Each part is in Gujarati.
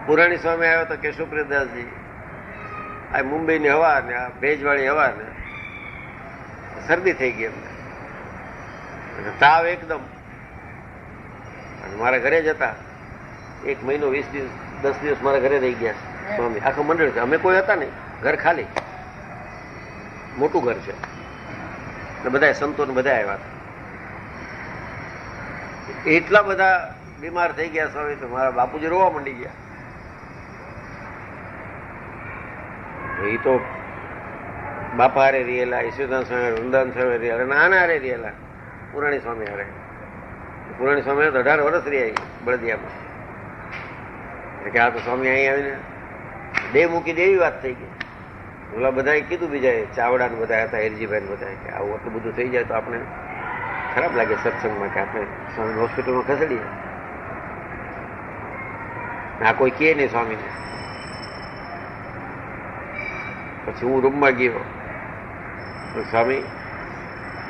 પુરાણી સ્વામી આવ્યો તો કેશુપ્રદાસજી, આ મુંબઈની હવા ને આ ભેજવાળી હવા ને શરદી થઈ ગઈ એમને, તાવ એકદમ. અને મારા ઘરે જ હતા, 1 મહિનો 20 દિવસ 10 દિવસ મારા ઘરે રહી ગયા સ્વામી. આખું મંડળ છે, અમે કોઈ હતા નહીં, ઘર ખાલી, મોટું ઘર છે, બધા સંતો ને બધા આવ્યા હતા. એટલા બધા બીમાર થઈ ગયા સ્વામી તો મારા બાપુજી રોવા માંડી ગયા. એ તો બાપા હારે રહેલા, ઈશ્વરદાન સ્વામી, વૃંદાવન સ્વામી રહેલા, નાના હારે રહેલા, પુરાણી સ્વામી હારે. પુરાણી સ્વામી 18 વર્ષ રહ્યા બળદિયામાં. કે આ તો સ્વામી અહીં આવીને દેહ મૂકી દે એવી વાત થઈ ગઈ. ઓલા બધાએ કીધું, બીજા ચાવડા ને બધા હતા, હિરજીભાઈ ને બધા, કે આવું આટલું બધું થઈ જાય તો આપણે ખરાબ લાગે સત્સંગમાં, કે આપણે સ્વામી હોસ્પિટલમાં ખસેડીએ. આ કોઈ કહે નહીં સ્વામીને. પછી હું રૂમમાં ગયો, સ્વામી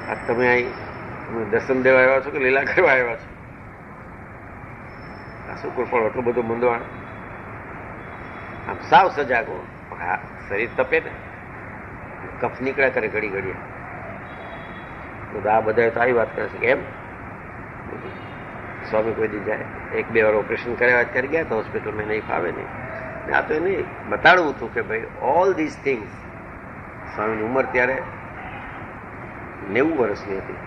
આ તમે અહીં દર્શન દેવા આવ્યા છો કે લીલા કરવા આવ્યા છો? આ શું પણ એટલું બધું મંદવાણ, આમ સાવ સજાગો. હા, શરીર તપે ને, કફ નીકળ્યા કરે ઘડી ઘડીએ. આ બધા તો આવી વાત કરે છે કે એમ સ્વામી કોઈ દી જાય 1-2 વાર ઓપરેશન કર્યા અત્યારે ગયા હતા હોસ્પિટલમાં, નહીં ફાવે નહીં. આ તો એને બતાડવું હતું કે ભાઈ ઓલ ધીસ થિંગ્સ. સ્વામીની ઉંમર ત્યારે 90 વર્ષની હતી.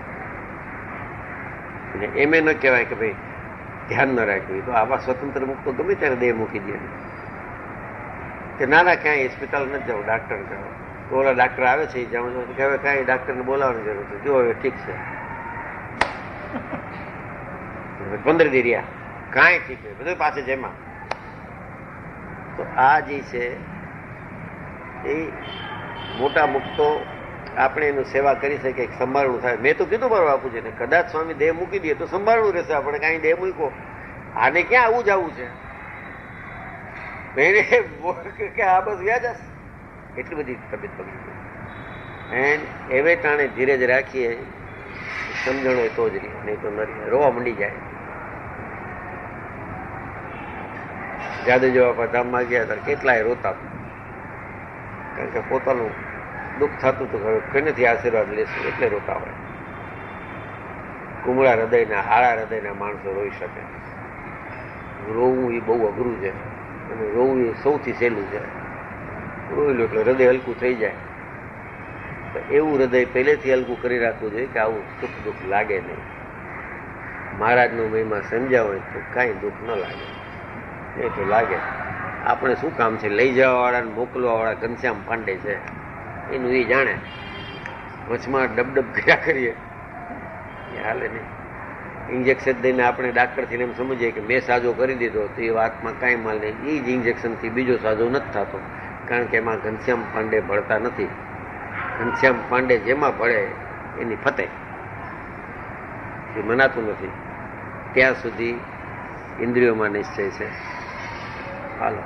એમ ન કહેવાય કે ભાઈ ધ્યાન ન રાખ્યું. તો આવા સ્વતંત્ર મુક્તો ગમે ત્યારે દેહ મૂકી દે કે ના ક્યાંય હોસ્પિટલ નથી જવું, ડાક્ટર કહો તો ઓલા ડાક્ટર આવે છે જાઉં કે હવે કાંઈ ડાક્ટરને બોલાવવાની જરૂર છે, જો હવે ઠીક છે 15 દી રહ્યા, કાંઈ ઠીક નહીં, બધું પાસે જેમાં. તો આ જે છે એ મોટા મુક્તો આપણે એનું સેવા કરી શકીએ, સંભાળવું થાય. મેં તો કીધું મારા બાપુજીને, કદાચ સ્વામી દેહ મૂકી દઈએ તો સંભાળવું રહેશે આપણે. કાંઈ દેહ મૂકો, આને ક્યાં આવું જવું છે? કે આ બસ વ્યાજ હશે, એટલી બધી તબિયત પકડી ગઈ. એન્ડ એવે ટાણે ધીરજ રાખીએ, સમજણ હોય તો જ રહી, નહીં તો ન રહી, રોવા મંડી જાય. જાદુજવા ધામમાં ગયા હતા, કેટલાય રોતા, કારણ કે પોતાનું દુઃખ થતું હતું, હવે કોઈનેથી આશીર્વાદ લેશું એટલે રોતા હોય. કુમળા હૃદયના, આળા હૃદયના માણસો રોઈ શકે. રોવું એ બહુ અઘરું છે, અને રોવું એ સૌથી સહેલું છે. રોઈ લો એટલે હૃદય હલકું થઈ જાય. તો એવું હૃદય પહેલેથી હલકું કરી રાખવું જોઈએ કે આવું સુખ દુઃખ લાગે નહીં. મહારાજનો મહિમા સમજ્યા હોય તો કાંઈ દુઃખ ન લાગે, એ તો લાગે. આપણે શું કામ છે? લઈ જવાવાળા ને મોકલવાવાળા ઘનશ્યામ પાંડે છે, એનું એ જાણે. વચમાં ડબડબ કર્યા કરીએ એ હાલે નહીં. ઇન્જેક્શન દઈને આપણે ડાક્ટરથી એમ સમજીએ કે મેં સાજો કરી દીધો, તો એ વાતમાં કાંઈ માલ નહીં. એ જ ઇન્જેક્શનથી બીજો સાજો નથી થતો, કારણ કે એમાં ઘનશ્યામ પાંડે ભળતા નથી. ઘનશ્યામ પાંડે જેમાં ભળે એની ફતે, એ મનાતું નથી. ત્યાં સુધી ઇન્દ્રિયોમાં નિશ્ચય છે. હાલો.